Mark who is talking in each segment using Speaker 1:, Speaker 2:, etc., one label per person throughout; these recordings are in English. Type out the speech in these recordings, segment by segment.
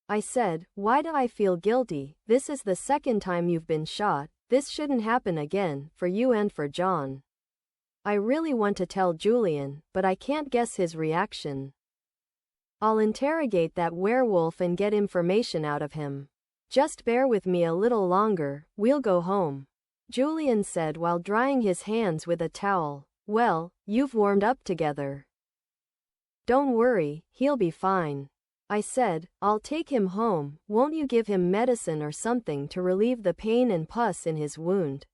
Speaker 1: I said, "Why do I feel guilty? This is the second time you've been shot. This shouldn't happen again, for you and for John." I really want to tell Julian, but I can't guess his reaction. I'll interrogate that werewolf and get information out of him. Just bear with me a little longer, we'll go home. Julian said while drying his hands with a towel. Well, you've warmed up together. Don't worry, he'll be fine. I said, I'll take him home, won't you give him medicine or something to relieve the pain and pus in his wound?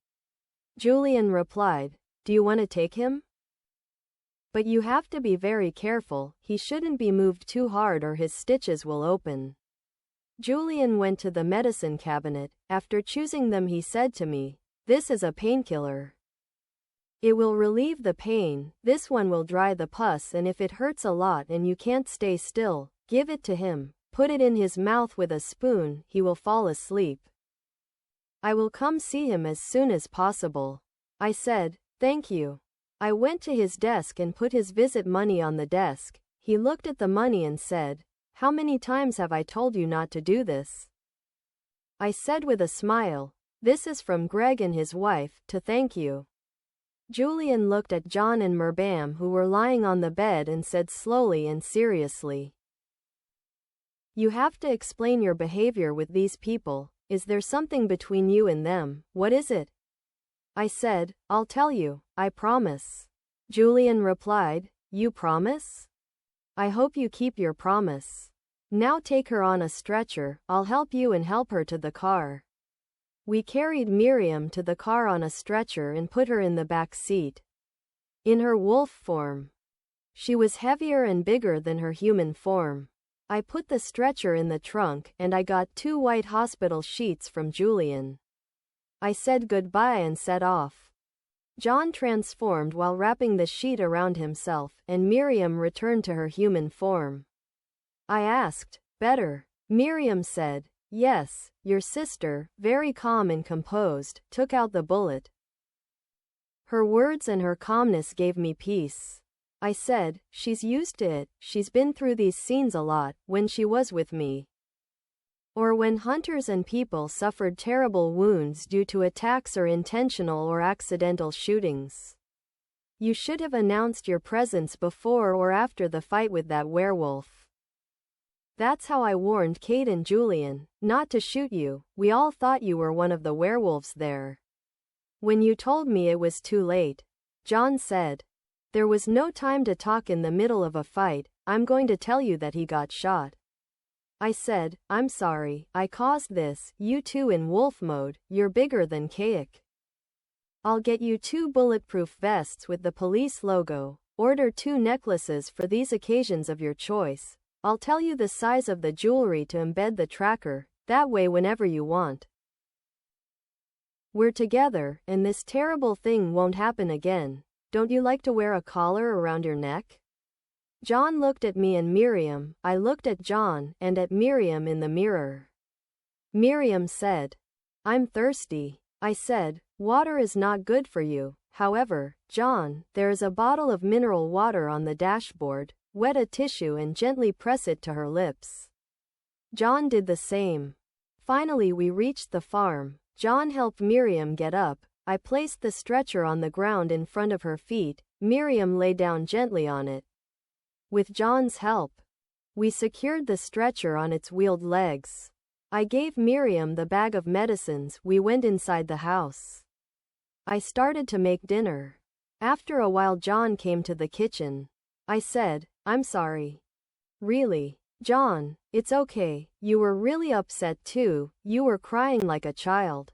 Speaker 1: Julian replied, do you want to take him? But you have to be very careful, he shouldn't be moved too hard or his stitches will open. Julian went to the medicine cabinet. After choosing them he said to me, this is a painkiller. It will relieve the pain, this one will dry the pus, and if it hurts a lot and you can't stay still, give it to him, put it in his mouth with a spoon, he will fall asleep. I will come see him as soon as possible. I said, thank you. I went to his desk and put his visit money on the desk. He looked at the money and said, how many times have I told you not to do this? I said with a smile, this is from Greg and his wife, to thank you. Julian looked at John and Merbam, who were lying on the bed, and said slowly and seriously, you have to explain your behavior with these people. Is there something between you and them? What is it? I said, I'll tell you, I promise. Julian replied, you promise? I hope you keep your promise. Now take her on a stretcher, I'll help you and help her to the car. We carried Miriam to the car on a stretcher and put her in the back seat. In her wolf form. She was heavier and bigger than her human form. I put the stretcher in the trunk, and I got 2 white hospital sheets from Julian. I said goodbye and set off. John transformed while wrapping the sheet around himself, and Miriam returned to her human form. I asked, better? Miriam said, yes. Your sister, very calm and composed, took out the bullet. Her words and her calmness gave me peace. I said, she's used to it, she's been through these scenes a lot, when she was with me. Or when hunters and people suffered terrible wounds due to attacks or intentional or accidental shootings. You should have announced your presence before or after the fight with that werewolf. That's how I warned Kate and Julian, not to shoot you, we all thought you were one of the werewolves there. When you told me it was too late. John said, there was no time to talk in the middle of a fight, I'm going to tell you that he got shot. I said, I'm sorry, I caused this, you two in wolf mode, you're bigger than Kayak. I'll get you 2 bulletproof vests with the police logo, order 2 necklaces for these occasions of your choice. I'll tell you the size of the jewelry to embed the tracker, that way whenever you want. We're together, and this terrible thing won't happen again. Don't you like to wear a collar around your neck? John looked at me and Miriam, I looked at John, and at Miriam in the mirror. Miriam said, I'm thirsty. I said, water is not good for you. However, John, there is a bottle of mineral water on the dashboard. Wet a tissue and gently press it to her lips. John did the same. Finally we reached the farm. John helped Miriam get up. I placed the stretcher on the ground in front of her feet. Miriam lay down gently on it. With John's help, we secured the stretcher on its wheeled legs. I gave Miriam the bag of medicines. We went inside the house. I started to make dinner. After a while John came to the kitchen. I said, I'm sorry. Really? John, it's okay, you were really upset too, you were crying like a child.